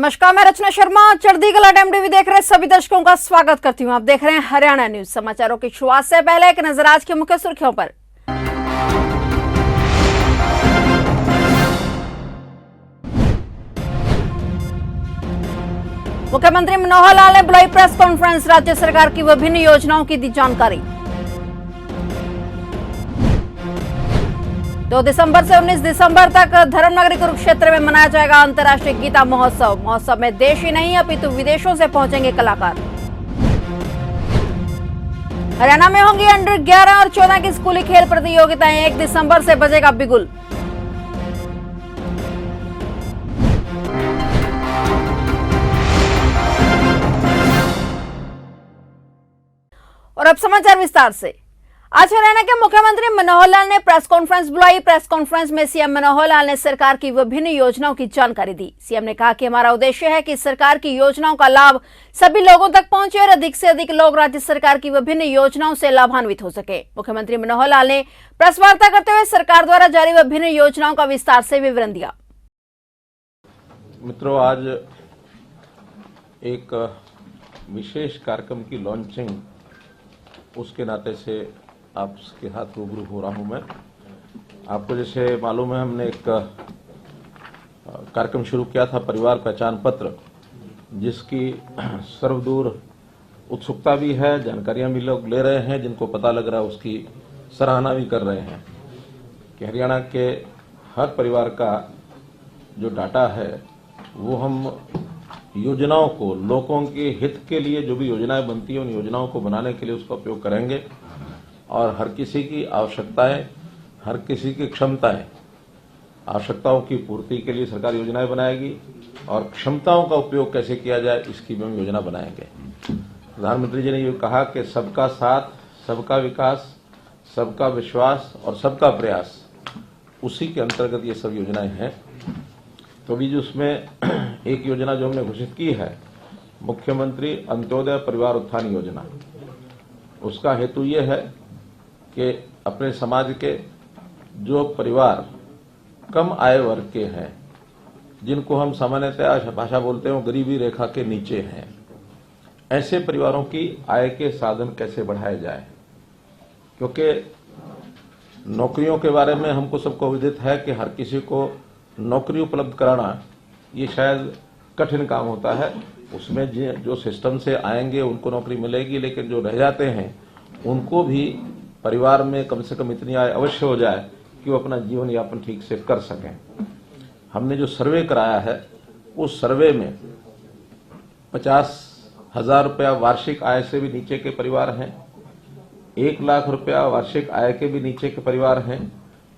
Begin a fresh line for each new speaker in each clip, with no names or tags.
नमस्कार, मैं रचना शर्मा। चढ़ती कला टाइम टीवी देख रहे सभी दर्शकों का स्वागत करती हूं। आप देख रहे हैं हरियाणा न्यूज। समाचारों की शुरुआत से पहले एक नजर आज की मुख्य सुर्खियों पर। मुख्यमंत्री मनोहर लाल ने बुलाई प्रेस कॉन्फ्रेंस, राज्य सरकार की विभिन्न योजनाओं की दी जानकारी। 2 दिसंबर से 19 दिसंबर तक धर्मनगरी कुरुक्षेत्र में मनाया जाएगा अंतर्राष्ट्रीय गीता महोत्सव। महोत्सव में देश ही नहीं अपितु विदेशों से पहुंचेंगे कलाकार। हरियाणा में होंगी अंडर 11 और 14 की स्कूली खेल प्रतियोगिताएं। 1 दिसंबर से बजेगा बिगुल। और अब समाचार विस्तार से। आज हरियाणा के मुख्यमंत्री मनोहर लाल ने प्रेस कॉन्फ्रेंस बुलाई। प्रेस कॉन्फ्रेंस में सीएम मनोहर लाल ने सरकार की विभिन्न योजनाओं की जानकारी दी। सीएम ने कहा कि हमारा उद्देश्य है कि सरकार की योजनाओं का लाभ सभी लोगों तक पहुंचे और अधिक से अधिक लोग राज्य सरकार की विभिन्न योजनाओं से लाभान्वित हो सके। मुख्यमंत्री मनोहर लाल ने प्रेस वार्ता करते हुए सरकार द्वारा जारी विभिन्न योजनाओं का विस्तार से विवरण दिया।
मित्रों, आज एक विशेष कार्यक्रम की लॉन्चिंग उसके नाते से आपके साथ रूबरू हो रहा हूं। मैं आपको जैसे मालूम है, हमने एक कार्यक्रम शुरू किया था, परिवार पहचान पत्र, जिसकी सर्वदूर उत्सुकता भी है, जानकारियां भी लोग ले रहे हैं, जिनको पता लग रहा है उसकी सराहना भी कर रहे हैं कि हरियाणा के हर परिवार का जो डाटा है वो हम योजनाओं को, लोगों के हित के लिए जो भी योजनाएं बनती हैं उन योजनाओं को बनाने के लिए उसका उपयोग करेंगे और हर किसी की आवश्यकताएं, हर किसी की क्षमताएं, आवश्यकताओं की पूर्ति के लिए सरकार योजनाएं बनाएगी और क्षमताओं का उपयोग कैसे किया जाए इसकी भी हम योजना बनाएंगे। प्रधानमंत्री जी ने ये कहा कि सबका साथ, सबका विकास, सबका विश्वास और सबका प्रयास, उसी के अंतर्गत ये सब योजनाएं हैं। तो अभी जो उसमें एक योजना जो हमने घोषित की है, मुख्यमंत्री अंत्योदय परिवार उत्थान योजना, उसका हेतु ये है कि अपने समाज के जो परिवार कम आय वर्ग के हैं, जिनको हम सामान्यतः भाषा बोलते हैं वो गरीबी रेखा के नीचे हैं, ऐसे परिवारों की आय के साधन कैसे बढ़ाए जाए। क्योंकि नौकरियों के बारे में हमको सबको विदित है कि हर किसी को नौकरी उपलब्ध कराना ये शायद कठिन काम होता है। उसमें जो सिस्टम से आएंगे उनको नौकरी मिलेगी, लेकिन जो रह जाते हैं उनको भी परिवार में कम से कम इतनी आय अवश्य हो जाए कि वो अपना जीवन यापन ठीक से कर सकें। हमने जो सर्वे कराया है उस सर्वे में 50,000 रुपया वार्षिक आय से भी नीचे के परिवार हैं, 1 लाख रुपया वार्षिक आय के भी नीचे के परिवार हैं।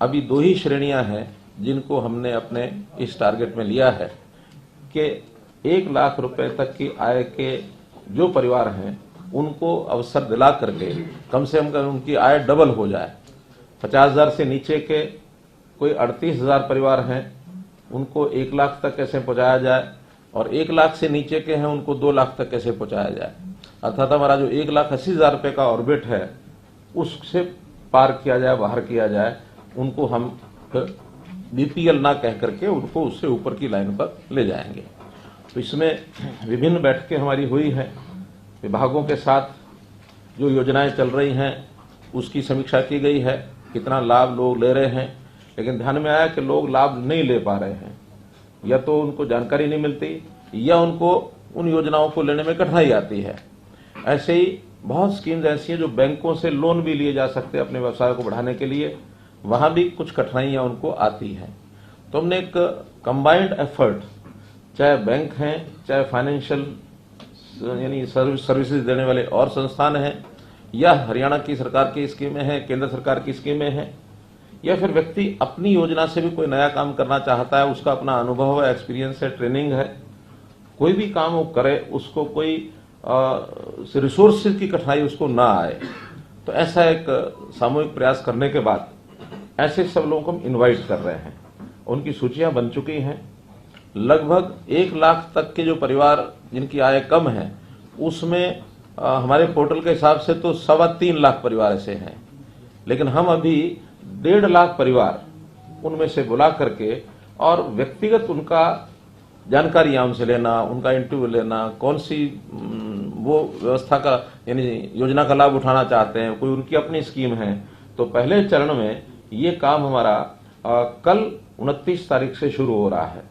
अभी 2 ही श्रेणियां हैं जिनको हमने अपने इस टारगेट में लिया है कि 1 लाख रुपए तक की आय के जो परिवार हैं उनको अवसर दिला करके कम से कम उनकी आय डबल हो जाए। 50,000 से नीचे के कोई 38,000 परिवार हैं, उनको 1 लाख तक कैसे पहुंचाया जाए, और 1 लाख से नीचे के हैं उनको 2 लाख तक कैसे पहुंचाया जाए। अर्थात हमारा जो 1,80,000 रुपए का ऑर्बिट है उससे पार किया जाए, बाहर किया जाए। उनको हम बीपीएल ना कह करके उनको उससे ऊपर की लाइन पर ले जाएंगे। तो इसमें विभिन्न बैठकें हमारी हुई हैं, विभागों के साथ जो योजनाएं चल रही हैं उसकी समीक्षा की गई है, कितना लाभ लोग ले रहे हैं। लेकिन ध्यान में आया कि लोग लाभ नहीं ले पा रहे हैं, या तो उनको जानकारी नहीं मिलती या उनको उन योजनाओं को लेने में कठिनाई आती है। ऐसे ही बहुत स्कीम्स ऐसी हैं जो बैंकों से लोन भी लिए जा सकते हैं अपने व्यवसाय को बढ़ाने के लिए, वहां भी कुछ कठिनाइयां उनको आती हैं। तो हमने एक कंबाइंड एफर्ट, चाहे बैंक हैं, चाहे फाइनेंशियल यानी सर्विसेज देने वाले और संस्थान हैं, या हरियाणा की सरकार की स्कीमें हैं, केंद्र सरकार की स्कीमें हैं, या फिर व्यक्ति अपनी योजना से भी कोई नया काम करना चाहता है, उसका अपना अनुभव है, एक्सपीरियंस है, ट्रेनिंग है, कोई भी काम वो करे, उसको कोई रिसोर्सेज की कठिनाई उसको ना आए। तो ऐसा एक सामूहिक प्रयास करने के बाद ऐसे सब लोगों को हम इन्वाइट कर रहे हैं। उनकी सूचियां बन चुकी हैं। लगभग 1 लाख तक के जो परिवार जिनकी आय कम है उसमें हमारे पोर्टल के हिसाब से तो 3.25 लाख परिवार ऐसे हैं, लेकिन हम अभी 1.5 लाख परिवार उनमें से बुला करके और व्यक्तिगत उनका जानकारियां उनसे लेना, उनका इंटरव्यू लेना, कौन सी वो व्यवस्था का यानी योजना का लाभ उठाना चाहते हैं, कोई उनकी अपनी स्कीम है। तो पहले चरण में ये काम हमारा कल 29 तारीख से शुरू हो रहा है।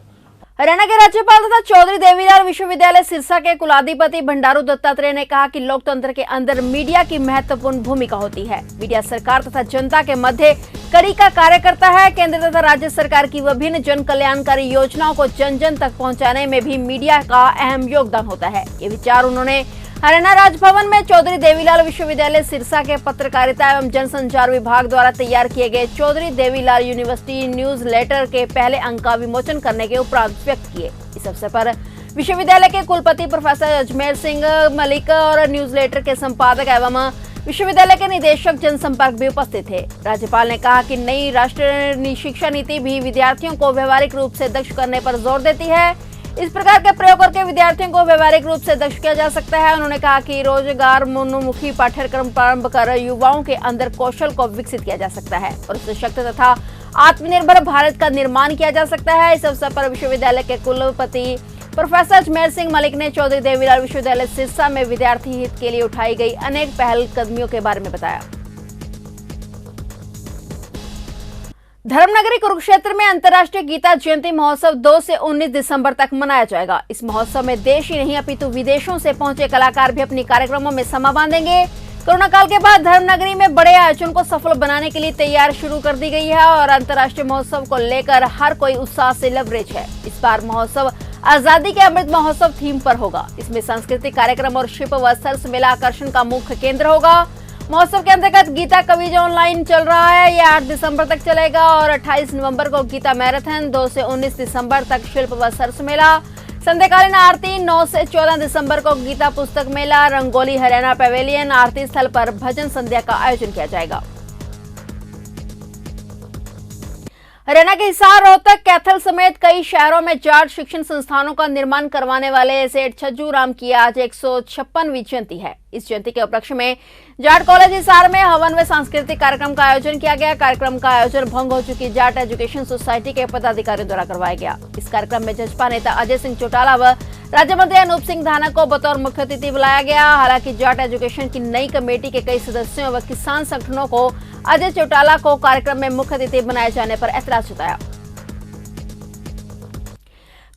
हरियाणा के राज्यपाल तथा चौधरी देवीलाल विश्वविद्यालय सिरसा के कुलाधिपति भंडारू दत्तात्रेय ने कहा कि लोकतंत्र के अंदर मीडिया की महत्वपूर्ण भूमिका होती है। मीडिया सरकार तथा जनता के मध्य कड़ी का कार्य करता है। केंद्र तथा राज्य सरकार की विभिन्न जन कल्याणकारी योजनाओं को जन जन तक पहुंचाने में भी मीडिया का अहम योगदान होता है। ये विचार उन्होंने हरियाणा राजभवन में चौधरी देवीलाल विश्वविद्यालय सिरसा के पत्रकारिता एवं जनसंचार विभाग द्वारा तैयार किए गए Chaudhary Devi Lal university newsletter के पहले अंक का विमोचन करने के उपरांत व्यक्त किए। इस अवसर पर विश्वविद्यालय के कुलपति प्रोफेसर अजमेर सिंह मलिक और न्यूज लेटर के संपादक एवं विश्वविद्यालय के निदेशक जनसंपर्क भी उपस्थित थे। राज्यपाल ने कहा कि नई राष्ट्रीय शिक्षा नीति भी विद्यार्थियों को व्यवहारिक रूप से दक्ष करने पर जोर देती है। इस प्रकार के प्रयोग करके विद्यार्थियों को व्यवहारिक रूप से दक्ष किया जा सकता है। उन्होंने कहा कि रोजगार उन्मुखी पाठ्यक्रम प्रारंभ कर युवाओं के अंदर कौशल को विकसित किया जा सकता है और सशक्त तथा आत्मनिर्भर भारत का निर्माण किया जा सकता है। इस अवसर पर विश्वविद्यालय के कुलपति प्रोफेसर अजमेर सिंह मलिक ने चौधरी देवीलाल विश्वविद्यालय सिरसा में विद्यार्थी हित के लिए उठाई गई अनेक पहलकदमियों के बारे में बताया। धर्मनगरी कुरुक्षेत्र में अंतर्राष्ट्रीय गीता जयंती महोत्सव 2 से 19 दिसंबर तक मनाया जाएगा। इस महोत्सव में देश ही नहीं अपितु विदेशों से पहुंचे कलाकार भी अपने कार्यक्रमों में समा बांधेंगे। कोरोना काल के बाद धर्मनगरी में बड़े आयोजन को सफल बनाने के लिए तैयारी शुरू कर दी गई है और अंतर्राष्ट्रीय महोत्सव को लेकर हर कोई उत्साह से लबरेज है। इस बार महोत्सव आजादी के अमृत महोत्सव थीम पर होगा। इसमें सांस्कृतिक कार्यक्रम और शिल्प व सरस मेला आकर्षण का मुख्य केंद्र होगा। महोत्सव के अंतर्गत गीता कविज ऑनलाइन चल रहा है। यह 8 दिसंबर तक चलेगा और 28 नवंबर को गीता मैराथन, 2 से 19 दिसंबर तक शिल्प व सरस मेला, संध्याकालीन आरती, 9 से 14 दिसंबर को गीता पुस्तक मेला, रंगोली हरियाणा पैवेलियन, आरती स्थल पर भजन संध्या का आयोजन किया जाएगा। हरियाणा के हिसार, रोहतक, कैथल समेत कई शहरों में जाट शिक्षण संस्थानों का निर्माण करवाने वाले सेठ छज्जू राम की आज 156वीं जयंती है। इस जयंती के उपलक्ष्य में जाट कॉलेज हिसार में हवन व सांस्कृतिक कार्यक्रम का आयोजन किया गया। कार्यक्रम का आयोजन भंग हो चुकी जाट एजुकेशन सोसाइटी के पदाधिकारियों द्वारा करवाया गया। इस कार्यक्रम में जसपा नेता अजय सिंह चौटाला व राज्य मंत्री अनूप सिंह धाना को बतौर मुख्य अतिथि बुलाया गया। हालांकि जाट एजुकेशन की नई कमेटी के कई सदस्यों व किसान संगठनों को अजय चौटाला को कार्यक्रम में मुख्य अतिथि बनाए जाने पर ऐतराज जताया।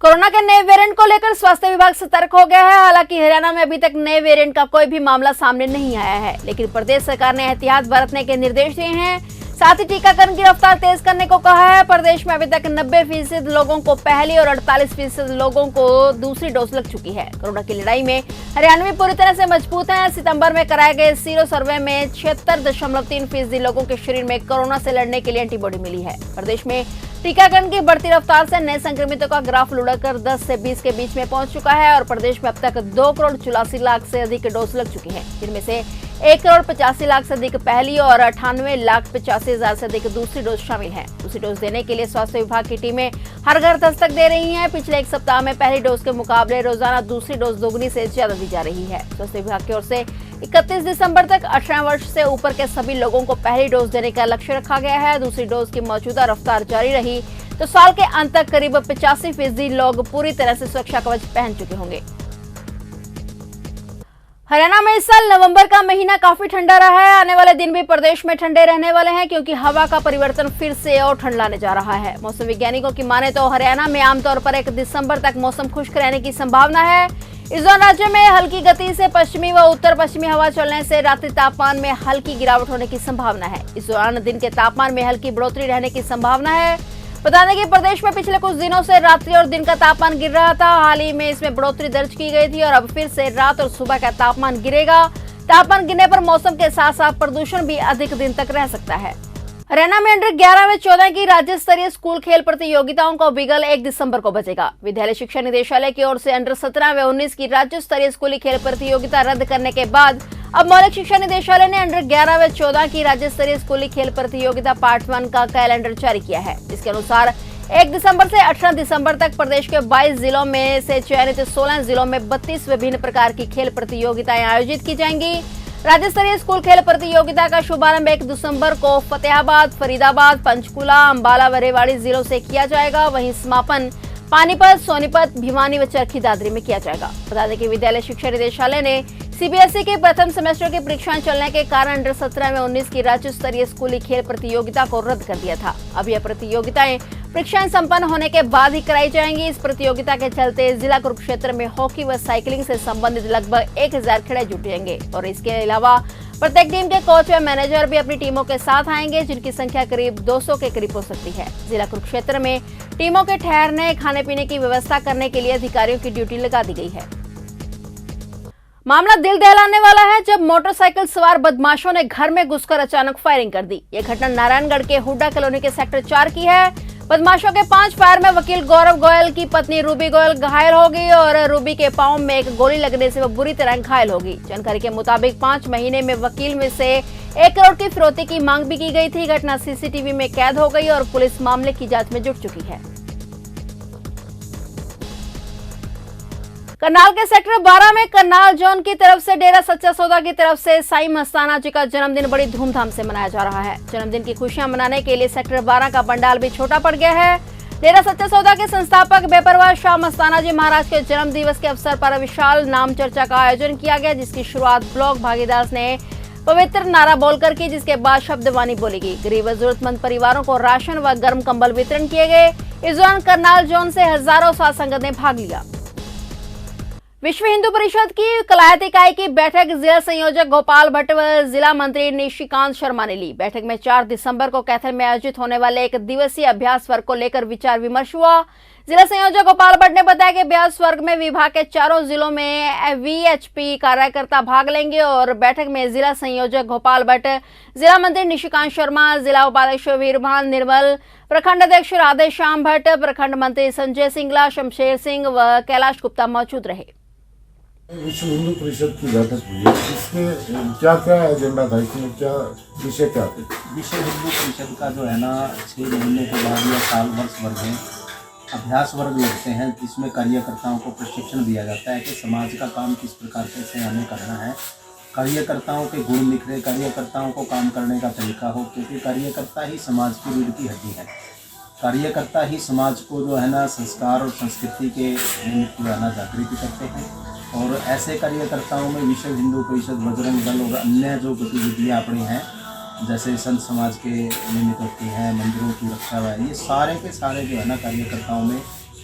कोरोना के नए वेरिएंट को लेकर स्वास्थ्य विभाग सतर्क हो गया है। हालांकि हरियाणा में अभी तक नए वेरिएंट का कोई भी मामला सामने नहीं आया है, लेकिन प्रदेश सरकार ने एहतियात बरतने के निर्देश दिए हैं। साथ ही टीकाकरण की रफ्तार तेज करने को कहा है। प्रदेश में अभी तक 90% लोगों को पहली और 48% लोगों को दूसरी डोज लग चुकी है। कोरोना की लड़ाई में हरियाणवी पूरी तरह से मजबूत हैं। सितंबर में कराए गए सीरो सर्वे में 76.3% लोगों के शरीर में कोरोना से लड़ने के लिए एंटीबॉडी मिली है। प्रदेश में टीकाकरण की बढ़ती रफ्तार से नए संक्रमितों का ग्राफ लुढ़कर 10 से 20 के बीच में पहुंच चुका है और प्रदेश में अब तक 2,84,00,000 से अधिक डोज लग चुकी हैं, जिनमें से 1,85,00,000 से अधिक पहली और 98,85,000 से अधिक दूसरी डोज शामिल है। दूसरी डोज देने के लिए स्वास्थ्य विभाग की टीमें हर घर दस्तक दे रही हैं। पिछले एक सप्ताह में पहली डोज के मुकाबले रोजाना दूसरी डोज दोगुनी से ज्यादा दी जा रही है। स्वास्थ्य विभाग की ओर से 31 दिसंबर तक 18 वर्ष से ऊपर के सभी लोगों को पहली डोज देने का लक्ष्य रखा गया है। दूसरी डोज की मौजूदा रफ्तार जारी रही तो साल के अंत तक करीब 85% लोग पूरी तरह से सुरक्षा कवच पहन चुके होंगे। हरियाणा में इस साल नवंबर का महीना काफी ठंडा रहा है। आने वाले दिन भी प्रदेश में ठंडे रहने वाले हैं, क्योंकि हवा का परिवर्तन फिर से और ठंड लाने जा रहा है। मौसम वैज्ञानिकों की माने तो हरियाणा में आमतौर पर 1 दिसंबर तक मौसम खुश्क रहने की संभावना है। इस दौरान राज्य में हल्की गति से पश्चिमी व उत्तर पश्चिमी हवा चलने से रात्रि तापमान में हल्की गिरावट होने की संभावना है। इस दौरान दिन के तापमान में हल्की बढ़ोतरी रहने की संभावना है। बता दें कि प्रदेश में पिछले कुछ दिनों से रात्रि और दिन का तापमान गिर रहा था। हाल ही में इसमें बढ़ोतरी दर्ज की गई थी और अब फिर से रात और सुबह का तापमान गिरेगा। तापमान गिरने पर मौसम के साथ साथ प्रदूषण भी अधिक दिन तक रह सकता है। हरियाणा में अंडर 11 व 14 की राज्य स्तरीय स्कूल खेल प्रतियोगिताओं का विगल 1 दिसंबर को बचेगा। विद्यालय शिक्षा निदेशालय की ओर से अंडर 17 व 19 की राज्य स्तरीय स्कूली खेल प्रतियोगिता रद्द करने के बाद अब मौलिक शिक्षा निदेशालय ने अंडर 11 व 14 की राज्य स्तरीय स्कूली खेल प्रतियोगिता पार्ट 1 का कैलेंडर जारी किया है। इसके अनुसार 1 दिसंबर से 18 दिसंबर तक प्रदेश के 22 जिलों में से चयनित 16 जिलों में 32 विभिन्न प्रकार की खेल प्रतियोगिताएं आयोजित की जाएंगी। राज्य स्तरीय स्कूल खेल प्रतियोगिता का शुभारंभ 1 दिसंबर को फतेहाबाद, फरीदाबाद, पंचकुला, अंबाला व रेवाड़ी जिलों से किया जाएगा। वहीं समापन पानीपत, सोनीपत, भिवानी व चरखी दादरी में किया जाएगा। बता दें कि विद्यालय शिक्षा निदेशालय ने सीबीएसई के प्रथम सेमेस्टर की परीक्षाएं चलने के कारण अंडर 17 में 19 की राज्य स्तरीय स्कूली खेल प्रतियोगिता को रद्द कर दिया था। अब यह प्रतियोगिताएं परीक्षाएं संपन्न होने के बाद ही कराई जाएंगी। इस प्रतियोगिता के चलते जिला कुरुक्षेत्र में हॉकी व साइकिलिंग से संबंधित लगभग 1000 खिलाड़ी जुटेंगे और इसके अलावा प्रत्येक टीम के कोच व मैनेजर भी अपनी टीमों के साथ आएंगे, जिनकी संख्या करीब 200 के करीब हो सकती है। जिला कुरुक्षेत्र में टीमों के ठहरने, खाने पीने की व्यवस्था करने के लिए अधिकारियों की ड्यूटी लगा दी गई है। मामला दिल दहलाने वाला है जब मोटरसाइकिल सवार बदमाशों ने घर में घुसकर अचानक फायरिंग कर दी। यह घटना नारायणगढ़ के हुड्डा कॉलोनी के सेक्टर 4 की है। बदमाशों के 5 फायर में वकील गौरव गोयल की पत्नी रूबी गोयल घायल हो गई और रूबी के पांव में एक गोली लगने से वह बुरी तरह घायल हो गई। जानकारी के मुताबिक 5 महीने में वकील में से 1 करोड़ की फिरौती की मांग भी की गई थी। घटना सीसीटीवी में कैद हो गई और पुलिस मामले की जांच में जुट चुकी है। करनाल के सेक्टर 12 में करनाल जोन की तरफ से डेरा सच्चा सौदा की तरफ से साईं मस्ताना जी का जन्मदिन बड़ी धूमधाम से मनाया जा रहा है। जन्मदिन की खुशियां मनाने के लिए सेक्टर 12 का पंडाल भी छोटा पड़ गया है। डेरा सच्चा सौदा के संस्थापक बेपरवाह शाह मस्ताना जी महाराज के जन्म दिवस के अवसर पर विशाल नाम चर्चा का आयोजन किया गया, जिसकी शुरुआत ब्लॉक भागीदास ने पवित्र नारा बोलकर की, जिसके बाद शब्दवाणी बोली गई। गरीब व जरूरतमंद परिवारों को राशन व गर्म कंबल वितरण किए गए। इस दौरान करनाल जोन से हजारों साध संगत ने भाग लिया। विश्व हिंदू परिषद की कलायत इकाई की बैठक जिला संयोजक गोपाल भट्ट व जिला मंत्री निशिकांत शर्मा ने ली। बैठक में 4 दिसंबर को कैथल में आयोजित होने वाले 1 दिवसीय अभ्यास वर्ग को लेकर विचार विमर्श हुआ। जिला संयोजक गोपाल भट्ट ने बताया कि अभ्यास वर्ग में विभाग के 4 जिलों में वीएचपी कार्यकर्ता भाग लेंगे और बैठक में जिला संयोजक गोपाल भट्ट, जिला मंत्री निशिकांत शर्मा, जिला उपाध्यक्ष वीरभान निर्मल, प्रखंड अध्यक्ष राधेश्याम भट्ट, प्रखंड मंत्री संजय सिंगला, शमशेर सिंह व कैलाश गुप्ता मौजूद रहे।
विश्व हिंदू परिषद की बैठक हुई है, इसमें क्या क्या एजेंडा था, इसमें क्या विषय क्या थे?
विश्व हिंदू परिषद का जो है ना 6 महीने के बाद या साल वर्ष वर्ग में अभ्यास वर्ग लगते हैं, जिसमें कार्यकर्ताओं को प्रशिक्षण दिया जाता है कि समाज का काम किस प्रकार से हमें करना है। कार्यकर्ताओं के गुण निखरे, कार्यकर्ताओं को काम करने का तरीका हो, क्योंकि कार्यकर्ता ही समाज की रीढ़ की हड्डी है। कार्यकर्ता ही समाज को जो है ना संस्कार और संस्कृति के निमित्त जो है ना जागृति करते हैं और ऐसे कार्यकर्ताओं में विश्व हिंदू परिषद, बजरंग दल और अन्य जो गतिविधियाँ अपनी हैं, जैसे संत समाज के निमित्त होती हैं, मंदिरों की रक्षा है, ये सारे के सारे जो है ना कार्यकर्ताओं में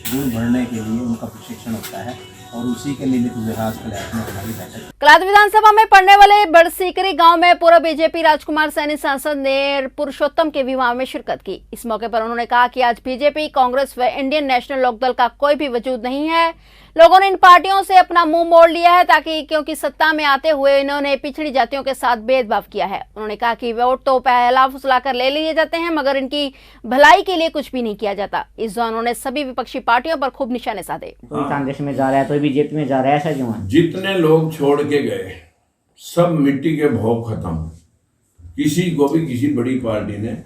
गुण बढ़ने के लिए उनका प्रशिक्षण होता है और उसी के निमित्त विभाग कलायत में हमारी बैठक।
कलायत विधानसभा में पड़ने वाले बड़सीकरी गांव में पूर्व बीजेपी राजकुमार सैनी सांसद ने पुरुषोत्तम के विवाह में शिरकत की। इस मौके पर उन्होंने कहा कि आज बीजेपी, कांग्रेस व इंडियन नेशनल लोकदल का कोई भी वजूद नहीं है। लोगों ने इन पार्टियों से अपना मुंह मोड़ लिया है क्योंकि सत्ता में आते हुए इन्होंने पिछड़ी जातियों के साथ भेदभाव किया है। उन्होंने कहा कि वोट तो पहला फुसलाकर ले लिए जाते हैं, मगर इनकी भलाई के लिए कुछ भी नहीं किया जाता। इस दौरान उन्होंने सभी विपक्षी पार्टियों पर खूब निशाने साधे।
कोई कांग्रेस में जा रहा है, कोई बीजेपी में जा रहा है, ऐसा क्यों है?
जितने लोग छोड़ के गए सब मिट्टी के भोग खत्म। किसी को भी किसी बड़ी पार्टी ने,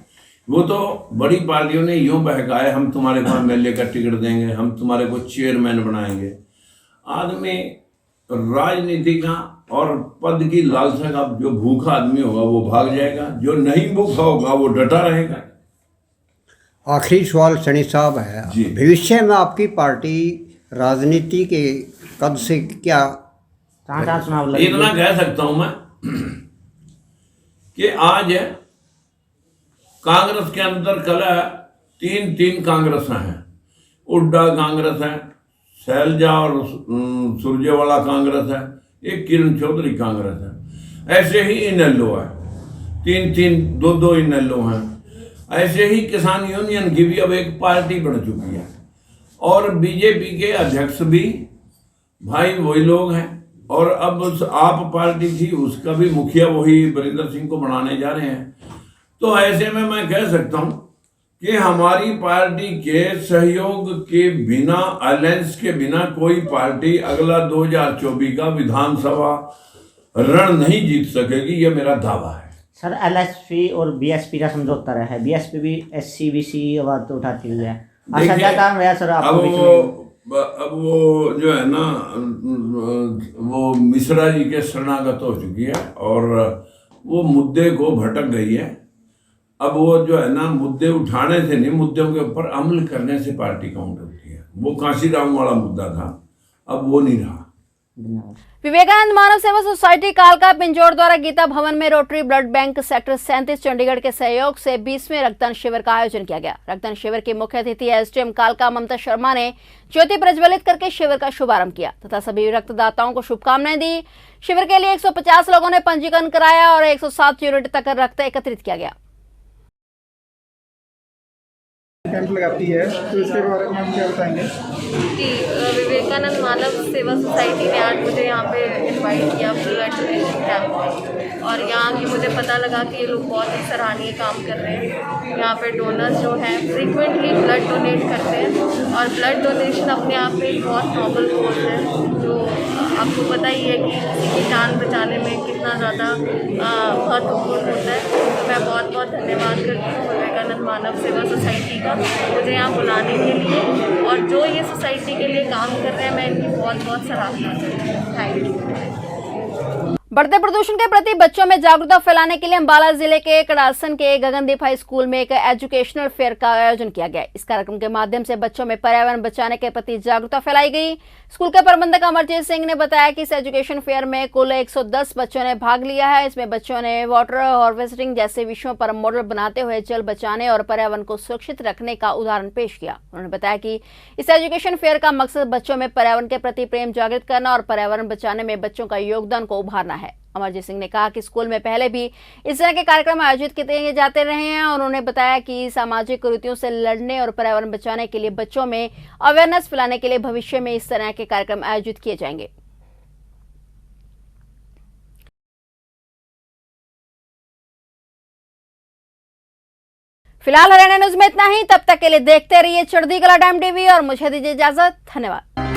वो तो बड़ी पार्टियों ने यूं बहकाए, हम तुम्हारे को एमएलए का टिकट देंगे, हम तुम्हारे को चेयरमैन बनाएंगे। आदमी राजनीति का और पद की लालसा का जो भूखा आदमी होगा वो भाग जाएगा, जो नहीं भूखा होगा वो डटा रहेगा।
आखिरी सवाल सैनी साहब है, भविष्य में आपकी पार्टी राजनीति के कद से क्या
चुनाव
इतना कह सकता हूं मैं कि आज कांग्रेस के अंदर कल 3 कांग्रेस हैं। हुड्डा कांग्रेस है, शैलजा और सुरजेवाला कांग्रेस है, एक किरण चौधरी कांग्रेस है। ऐसे ही इनेलो है, 2 इनेलो हैं। ऐसे ही किसान यूनियन की भी अब एक पार्टी बन चुकी है और बीजेपी के अध्यक्ष भी भाई वही लोग हैं और अब आप पार्टी थी उसका भी मुखिया वही वीरेंद्र सिंह को बनाने जा रहे हैं। तो ऐसे में मैं कह सकता हूं कि हमारी पार्टी के सहयोग के बिना, अलायंस के बिना कोई पार्टी अगला 2024 का विधानसभा रण नहीं जीत सकेगी, यह मेरा दावा है।
सर, एलएसपी और बीएसपी का समझौता रहा है, बीएसपी भी एससी बीसी आवाज तो उठाती हुई है। अच्छा क्या काम रहा सर आपको?
अब वो जो है ना वो मिश्रा जी के शरणागत हो चुकी है और वो मुद्दे को भटक गई है। अब वो जो है ना मुद्दे उठाने से नहीं, मुद्दों के ऊपर अमल करने से पार्टी काउंट होती है। वो कांशीराम वाला मुद्दा था, अब वो नहीं रहा।
धन्यवाद।
विवेकानंद मानव सेवा सोसाइटी कालका पिंजौर द्वारा गीता भवन में rotary blood bank sector 37 Chandigarh के सहयोग से 20वें रक्तदान शिविर का आयोजन किया गया। रक्तदान शिविर के मुख्य अतिथि एसडीएम कालका ममता शर्मा ने ज्योति प्रज्वलित करके शिविर का शुभारंभ किया तथा सभी रक्तदाताओं को शुभकामनाएं दी। शिविर के लिए 150 लोगों ने पंजीकरण कराया और 107 यूनिट तक रक्त एकत्रित किया गया।
कैंप लगाती है तो इसके बारे में हम क्या बताएंगे?
कि विवेकानंद मानव सेवा सोसाइटी ने आज मुझे यहाँ पे इनवाइट किया ब्लड डोनेशन कैंप में, और यहाँ की मुझे पता लगा कि ये लोग बहुत ही सराहनीय काम कर रहे हैं। यहाँ पे डोनर्स जो हैं फ्रीक्वेंटली ब्लड डोनेट करते हैं, और ब्लड डोनेशन अपने आप में एक बहुत नॉबल कोर्स है जो आपको पता ही है कि किसी की जान बचाने में कितना ज़्यादा महत्वपूर्ण होता है। तो मैं बहुत बहुत धन्यवाद करती हूँ विवेकानंद मानव सेवा सोसाइटी का मुझे यहाँ बुलाने के लिए, और जो ये सोसाइटी के लिए काम कर रहे हैं मैं इनकी बहुत बहुत सराहना करती हूँ। Thank you.
बढ़ते प्रदूषण के प्रति बच्चों में जागरूकता फैलाने के लिए अंबाला जिले के कड़ासन के गगनदीप हाई स्कूल में एक एजुकेशनल फेयर का आयोजन किया गया। इस कार्यक्रम के माध्यम से बच्चों में पर्यावरण बचाने के प्रति जागरूकता फैलाई गई। स्कूल के प्रबंधक अमरजीत सिंह ने बताया कि इस एजुकेशन फेयर में कुल 110 बच्चों ने भाग लिया है। इसमें बच्चों ने वाटर हार्वेस्टिंग जैसे विषयों पर मॉडल बनाते हुए जल बचाने और पर्यावरण को सुरक्षित रखने का उदाहरण पेश किया। उन्होंने बताया कि इस एजुकेशन फेयर का मकसद बच्चों में पर्यावरण के प्रति प्रेम जागृत करना और पर्यावरण बचाने में बच्चों का योगदान को उभारना है। अमरजीत सिंह ने कहा कि स्कूल में पहले भी इस तरह के कार्यक्रम आयोजित किए जाते रहे हैं और उन्होंने बताया कि सामाजिक कुरीतियों से लड़ने और पर्यावरण बचाने के लिए बच्चों में अवेयरनेस फैलाने के लिए भविष्य में इस तरह के कार्यक्रम आयोजित किए जाएंगे। फिलहाल हरियाणा न्यूज में इतना ही। तब तक के लिए देखते रहिए चढ़ती कला टाइम टीवी और मुझे दीजिए इजाजत। धन्यवाद।